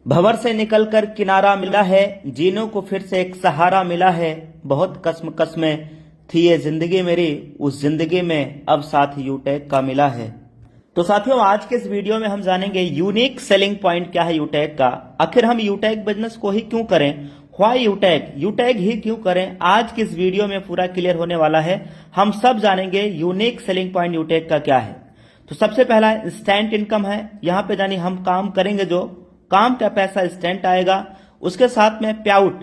भंवर से निकलकर किनारा मिला है, जीनों को फिर से एक सहारा मिला है। बहुत कस्में थी ये जिंदगी मेरी, उस जिंदगी में अब साथ यूटेक का मिला है। तो साथियों, आज के इस वीडियो में हम जानेंगे यूनिक सेलिंग पॉइंट क्या है यूटेक का। आखिर हम यूटेक बिजनेस को ही क्यों करें, व्हाई यूटेक ही क्यों करें। आज की इस वीडियो में पूरा क्लियर होने वाला है। हम सब जानेंगे यूनिक सेलिंग पॉइंट यूटेक का क्या है। तो सबसे पहला इंस्टेंट इनकम है। यहाँ पे जानी हम काम करेंगे, जो काम का पैसा इंस्टेंट आएगा। उसके साथ में पे आउट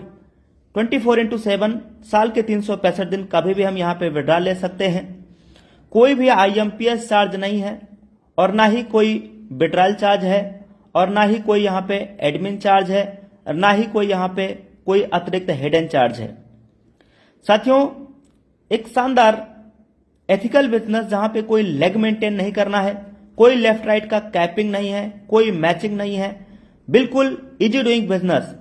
24/7 साल के 365 दिन कभी भी हम यहाँ पे विड्रॉ ले सकते हैं। कोई भी IMPS चार्ज नहीं है, और ना ही कोई विड्रॉल चार्ज है, और ना ही कोई यहाँ पे एडमिन चार्ज है, और ना ही कोई यहाँ पे कोई अतिरिक्त हिडन चार्ज है। साथियों, एक शानदार एथिकल बिजनेस जहां पे कोई लेग मेंटेन नहीं करना है, कोई लेफ्ट राइट का कैपिंग नहीं है, कोई मैचिंग नहीं है, बिल्कुल इजी डूइंग बिजनेस।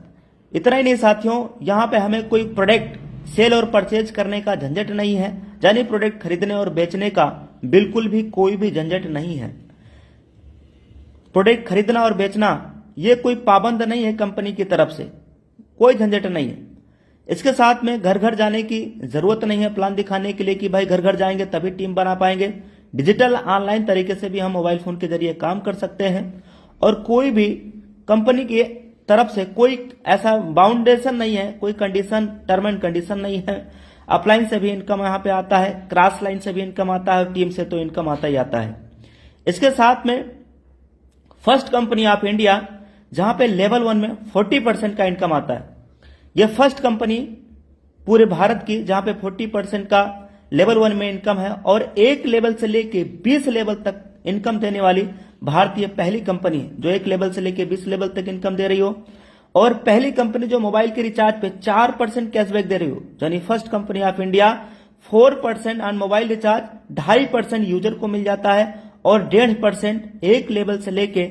इतना ही नहीं साथियों, यहां पे हमें कोई प्रोडक्ट सेल और परचेज करने का झंझट नहीं है, यानी प्रोडक्ट खरीदने और बेचने का बिल्कुल भी कोई भी झंझट नहीं है। प्रोडक्ट खरीदना और बेचना ये कोई पाबंद नहीं है, कंपनी की तरफ से कोई झंझट नहीं है। इसके साथ में घर घर जाने की जरूरत नहीं है प्लान दिखाने के लिए कि भाई घर घर जाएंगे तभी टीम बना पाएंगे। डिजिटल ऑनलाइन तरीके से भी हम मोबाइल फोन के जरिए काम कर सकते हैं, और कोई भी कंपनी की तरफ से कोई ऐसा बाउंडेशन नहीं है, कोई कंडीशन टर्म एंड कंडीशन नहीं है। अपलाइन से भी इनकम यहाँ पे आता है, क्रॉस लाइन से भी इनकम आता है, और टीम से तो इनकम आता ही आता है। इसके साथ में फर्स्ट कंपनी ऑफ इंडिया, जहां पे लेवल 1 में 40% का इनकम आता है। यह फर्स्ट कंपनी पूरे भारत की जहां पे 40% का लेवल 1 में इनकम है, और एक लेवल से लेके 20 लेवल तक इनकम देने वाली भारतीय पहली कंपनी है, जो एक लेवल से लेके 20 लेवल तक इनकम दे रही हो। और पहली कंपनी जो मोबाइल के रिचार्ज पे 4% कैशबैक दे रही हो, यानी first company of India 4% on mobile recharge 2.5% user को मिल जाता है, और 1.5% एक लेवल से लेके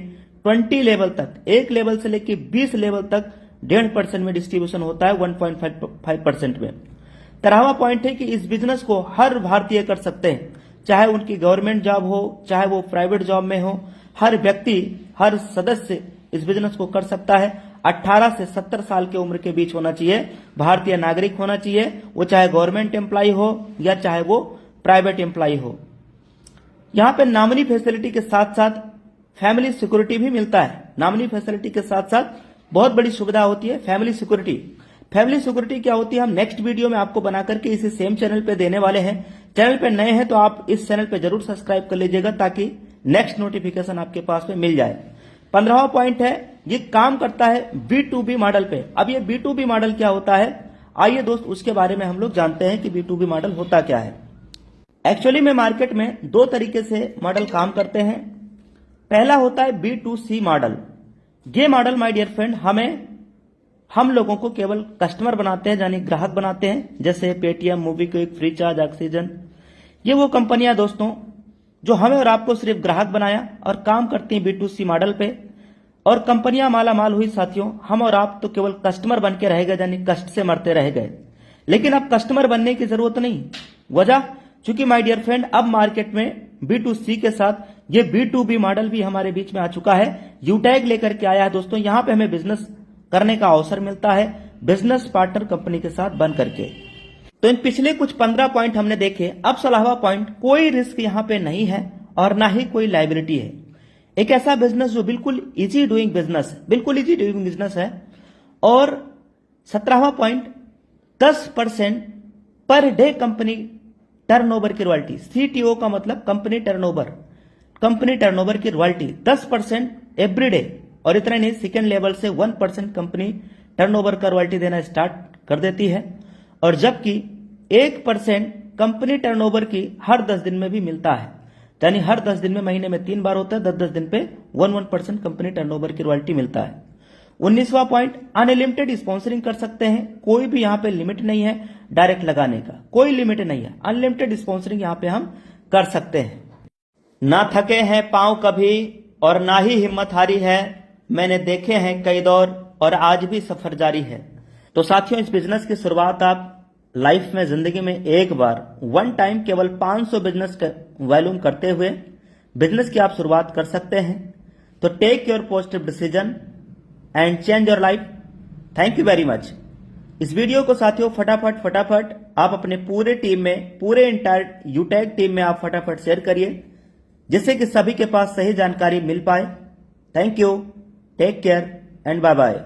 20 लेवल तक, एक लेवल से लेके 20 लेवल तक 1.5% में डिस्ट्रीब्यूशन होता है 1.5% में। 13वां पॉइंट है कि इस बिजनेस को हर भारतीय कर सकते हैं, चाहे उनकी गवर्नमेंट जॉब हो, चाहे वो प्राइवेट जॉब में हो। हर व्यक्ति, हर सदस्य इस बिजनेस को कर सकता है। 18 से 70 साल की उम्र के बीच होना चाहिए, भारतीय नागरिक होना चाहिए, वो चाहे गवर्नमेंट एम्प्लॉय हो या चाहे वो प्राइवेट एम्प्लॉय हो। यहाँ पे नॉमिनी फैसिलिटी के साथ साथ फैमिली सिक्योरिटी भी मिलता है। नॉमिनी फैसिलिटी के साथ साथ बहुत बड़ी सुविधा होती है फैमिली सिक्योरिटी। फैमिली सिक्योरिटी क्या होती है, हम नेक्स्ट वीडियो में आपको बना करके इसी सेम चैनल पे देने वाले हैं। चैनल पे नए हैं तो आप इस चैनल पे जरूर सब्सक्राइब कर लीजिएगा, ताकि नेक्स्ट नोटिफिकेशन आपके पास में मिल जाए। 15वां पॉइंट है, ये काम करता है B2B मॉडल पे। अब ये B2B मॉडल क्या होता है, आइए दोस्त उसके बारे में हम लोग जानते हैं कि B2B मॉडल होता क्या है। एक्चुअली में मार्केट में दो तरीके से मॉडल काम करते हैं। पहला होता है B2C मॉडल। ये मॉडल माय डियर फ्रेंड हम लोगों को केवल कस्टमर बनाते हैं, यानी ग्राहक बनाते हैं, जैसे पेटीएम, मोबीक्विक, फ्रीचार्ज, ऑक्सीजन। ये वो कंपनियां दोस्तों जो हमें और आपको सिर्फ ग्राहक बनाया और काम करती हैं B2C मॉडल पे। और कंपनियां माला माल हुई साथियों, हम और आप तो केवल कस्टमर बन के रह गए, यानी कष्ट से मरते रह गए। लेकिन अब कस्टमर बनने की जरूरत नहीं। वजह, चूंकि माय डियर फ्रेंड अब मार्केट में B2C के साथ ये B2B मॉडल भी हमारे बीच में आ चुका है। यूटेक लेकर के आया है दोस्तों। यहां पे हमें बिजनेस करने का अवसर मिलता है बिजनेस पार्टनर कंपनी के साथ बन करके। तो इन पिछले कुछ 15 पॉइंट हमने देखे। अब 16वां पॉइंट, कोई रिस्क यहां पे नहीं है और ना ही कोई लायबिलिटी है। एक ऐसा बिजनेस जो बिल्कुल इजी डूइंग बिजनेस, बिल्कुल इजी डूइंग बिजनेस है। और 17वां point, 10% per day company turnover की रॉयल्टी। CTO का मतलब कंपनी टर्नओवर की रॉयल्टी 10% एवरी डे। और इतना नहीं, सेकेंड लेवल से 1% कंपनी टर्नओवर का रॉयल्टी देना स्टार्ट कर देती है। और जबकि 1% कंपनी टर्नओवर की हर 10 दिन में भी मिलता है, यानी हर 10 दिन में, महीने में 3 बार होता है, 10-10 दिन पे 1% कंपनी टर्नओवर की रॉयल्टी मिलता है। 19वां पॉइंट, अनलिमिटेड स्पॉन्सरिंग कर सकते हैं। कोई भी यहाँ पे लिमिट नहीं है डायरेक्ट लगाने का, कोई लिमिट नहीं है। अनलिमिटेड स्पॉन्सरिंग यहाँ पे हम कर सकते हैं। ना थके हैं पांव कभी और ना ही हिम्मत हारी है, मैंने देखे हैं कई दौर और आज भी सफर जारी है। तो साथियों, इस बिजनेस की शुरुआत आप लाइफ में, जिंदगी में एक बार, वन टाइम, केवल 500 बिजनेस का वॉल्यूम करते हुए बिजनेस की आप शुरुआत कर सकते हैं। तो take your positive decision, and change your life. Thank you very much. इस वीडियो को साथियों फटाफट आप अपने पूरे टीम में, पूरे इंटायर यूटैग टीम में आप फटाफट शेयर करिए, जिससे कि सभी के पास सही जानकारी मिल पाए। Thank you, take care and bye bye.